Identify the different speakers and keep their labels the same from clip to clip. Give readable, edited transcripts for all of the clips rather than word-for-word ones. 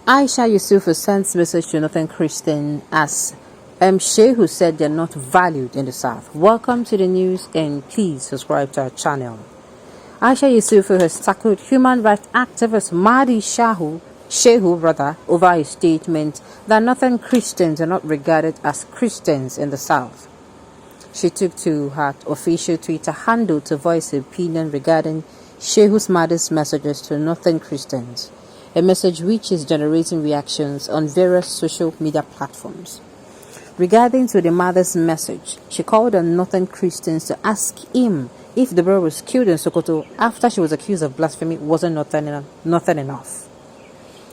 Speaker 1: ÇHR1ST1ANS sends message to Northern Christian as Shehu said they're not valued in the South. Welcome to the news and please subscribe to our channel. ÇHR1ST1ANS has tackled human rights activist Mahdi Shehu over his statement that Northern Christians are not regarded as Christians in the South. She took to her official Twitter handle to voice her opinion regarding Shehu's Mahdi's messages to Northern Christians, a message which is generating reactions on various social media platforms. Regarding to the mother's message, she called on Northern Christians to ask him if the girl was killed in Sokoto after she was accused of blasphemy wasn't nothing enough.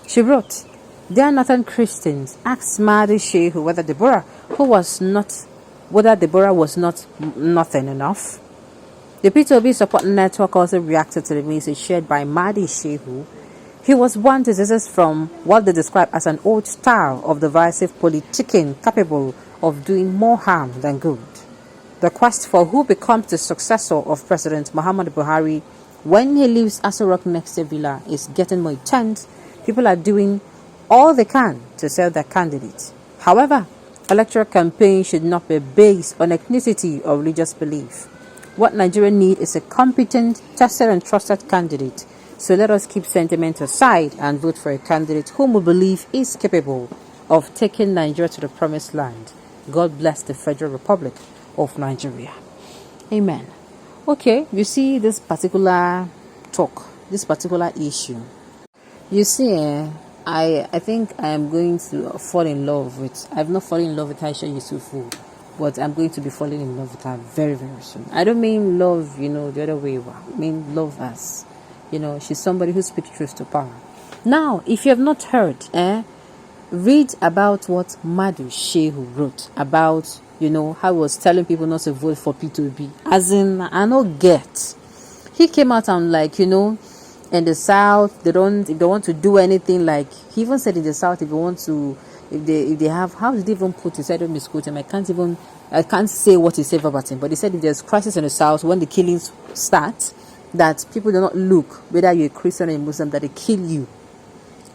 Speaker 1: She wrote, "Dear Northern Christians, ask Mahdi Shehu whether Deborah was not nothing enough." The P2B support network also reacted to the message shared by Mahdi Shehu. He was one to desist from what they describe as an old style of divisive politicking capable of doing more harm than good. The quest for who becomes the successor of President Muhammad Buhari when he leaves Aso Rock next villa is getting more intense. People are doing all they can to sell their candidate. However, electoral campaign should not be based on ethnicity or religious belief. What Nigeria needs is a competent, tested and trusted candidate. So let us keep sentiment aside and vote for a candidate whom we believe is capable of taking Nigeria to the promised land. God bless the Federal Republic of Nigeria. Amen. Okay, you see this particular talk, this particular issue. You see, I think I am going to fall in love with, I've not fallen in love with ÇHR1ST1ANS, but I'm going to be falling in love with her very, very soon. I don't mean love, the other way around. I mean love as, she's somebody who speaks truth to power. Now, if you have not heard, read about what Mahdi Shehu wrote about, how he was telling people not to vote for P2B. As in, I don't get. He came out and in the South, if they want to do anything, like he even said in the South, if they have, how did they even put it? I don't misquote him. I can't say what he said verbatim, but he said if there's crisis in the South, when the killings start, that people do not look whether you're a Christian or a Muslim, that they kill you,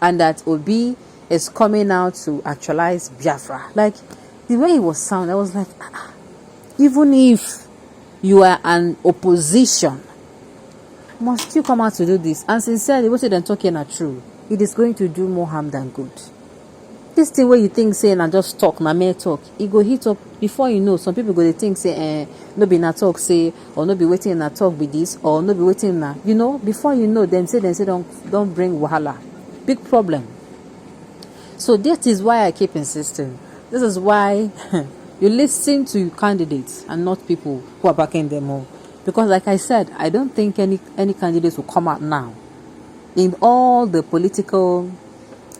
Speaker 1: and that Obi is coming out to actualize Biafra. Like the way it was sound, I was like, even if you are an opposition, must you come out to do this? And sincerely, what they're talking are true. It is going to do more harm than good. This thing where you think saying and just talk, na mere talk, it go hit up before you know. Some people go they think say no be na talk say, or no be waiting na talk with this, or no be waiting na before you know them say don't bring wahala. Big problem. So that is why I keep insisting. This is why you listen to candidates and not people who are backing them all. Because like I said, I don't think any candidates will come out now. In all the political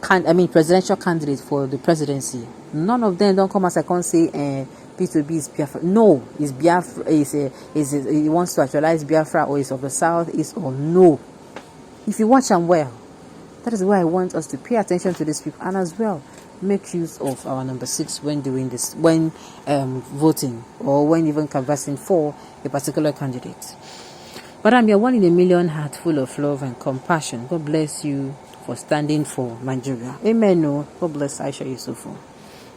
Speaker 1: presidential candidates for the presidency, none of them don't come as I can't say P2B is Biafra. No, is Biafra he wants to actualize Biafra, or is of the South, is or no. If you watch them well, that is why I want us to pay attention to these people and as well make use of our number 6 when doing this, when voting or when even canvassing for a particular candidate. But I'm your 1 in a million heart full of love and compassion. God bless you for standing for Nigeria. Amen. No. God bless ÇHR1ST1ANS.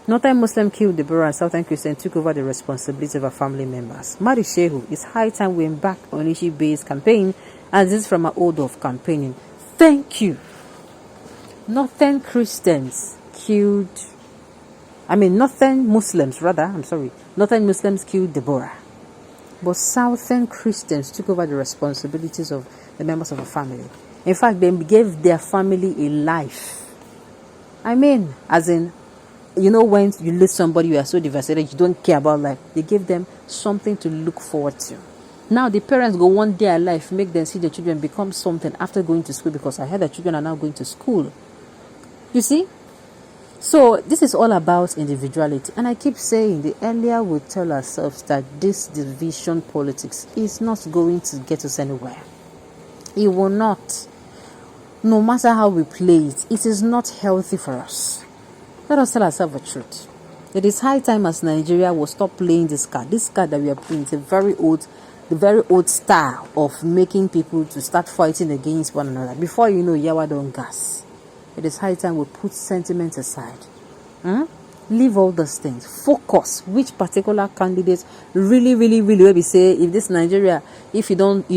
Speaker 1: Northern Muslim killed Deborah and Southern Christian took over the responsibility of our family members. Mahdi Shehu, it's high time we embark on issue-based campaign, and this is from our order of campaigning. Thank you. Northern Christians killed, Northern Muslims killed Deborah. But Southern Christians took over the responsibilities of the members of a family. In fact, they gave their family a life. As in, when you lose somebody, you are so devastated, you don't care about life. They gave them something to look forward to. Now, the parents go one day in life, make them see the children become something after going to school, because I heard that children are now going to school. You see? So, this is all about individuality. And I keep saying, the earlier we tell ourselves that this division politics is not going to get us anywhere. It will not. No matter how we play it, it is not healthy for us. Let us tell ourselves the truth. It is high time as Nigeria will stop playing this card. This card that we are playing is the very old style of making people to start fighting against one another. Before you know, yawa don't gas. it is high time we put sentiment aside. Leave all those things. Focus which particular candidate really will be say, if this Nigeria, if you don't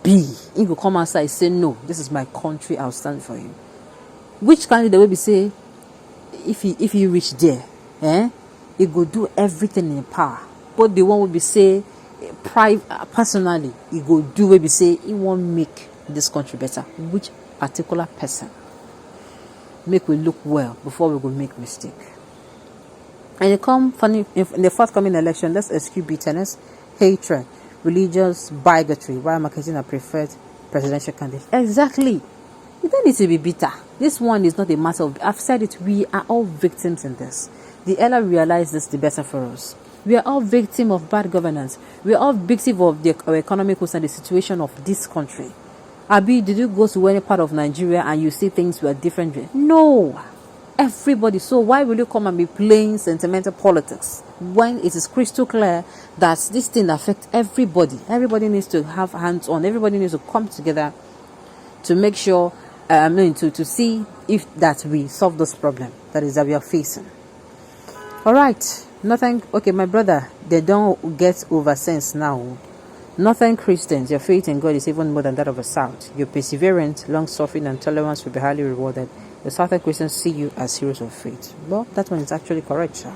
Speaker 1: be, you go come outside say no, this is my country, I'll stand for you. Which candidate will be say, if you reach there, you go do everything in power. But the one will be say, personally, you go do will be say, he won't make this country better. Which particular person make we look well before we go make mistake? And in the forthcoming election, let's eschew bitterness, hatred, religious bigotry while marketing a preferred presidential candidate. Exactly. You don't need to be bitter. This one is not a matter of, I've said it, we are all victims in this. The earlier we realize this, the better for us. We are all victims of bad governance. We are all victims of our economic and the situation of this country. Abi, did you go to any part of Nigeria and you see things were different? No. Everybody. So why will you come and be playing sentimental politics when it is crystal clear that this thing affects everybody? Everybody needs to have hands on. Everybody needs to come together to make sure, to see if that we solve this problem that we are facing. All right. Nothing. Okay, my brother, they don't get over sense now. Nothing Christians, your faith in God is even more than that of a South. Your perseverance, long-suffering, and tolerance will be highly rewarded. The Southern Christians see you as heroes of faith. Well, that one is actually correct, sir.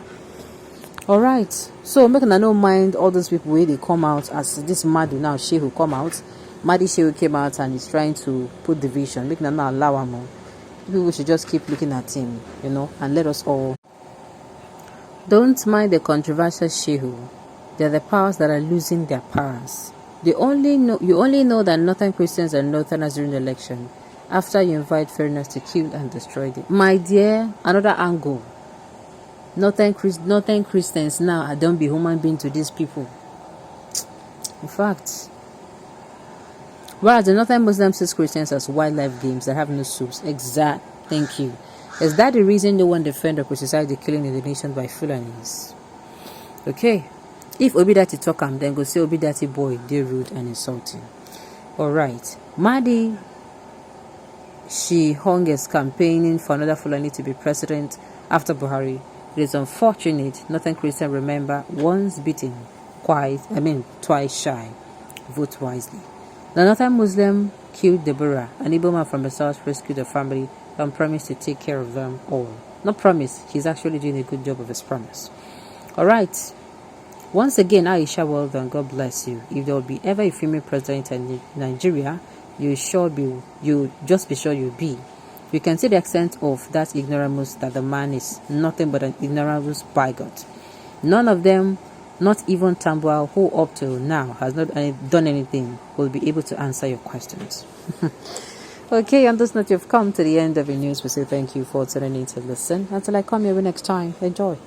Speaker 1: All right. So, make no mind all those people where they come out as this Madu now, Shehu come out. Madi Shehu came out and is trying to put division. Make no allow him more. People should just keep looking at him, and let us all. Don't mind the controversial Shehu. They are the powers that are losing their powers. You only know that Northern Christians are Northerners during the election after you invite foreigners to kill and destroy them. My dear, another angle. Northern Christians now don't be human beings to these people. In fact, whereas the Northern Muslims see Christians as wildlife games that have no souls. Exact. Thank you. Is that the reason no one defend or criticize the killing in the nation by Fulanis? Okay. If Obidati talk am, then go say Obidati boy, they rude and insulting. Alright. Madi, she hungers campaigning for another Fulani to be president after Buhari. It is unfortunate. Northern Christian remember, once beaten, twice shy. Vote wisely. The Northern Muslim killed Deborah. An Igbo man from the south rescued the family and promised to take care of them all. Not promise, he's actually doing a good job of his promise. Alright. Once again, Aisha, well done. God bless you. If there will be ever a female president in Nigeria, you just be sure you'll be. You can see the extent of that ignoramus that the man is nothing but an ignoramus bigot. None of them, not even Tambua, who up till now has not done anything, will be able to answer your questions. Okay, on this note, you've come to the end of the news. We say thank you for tuning in to listen. Until I come here next time, enjoy.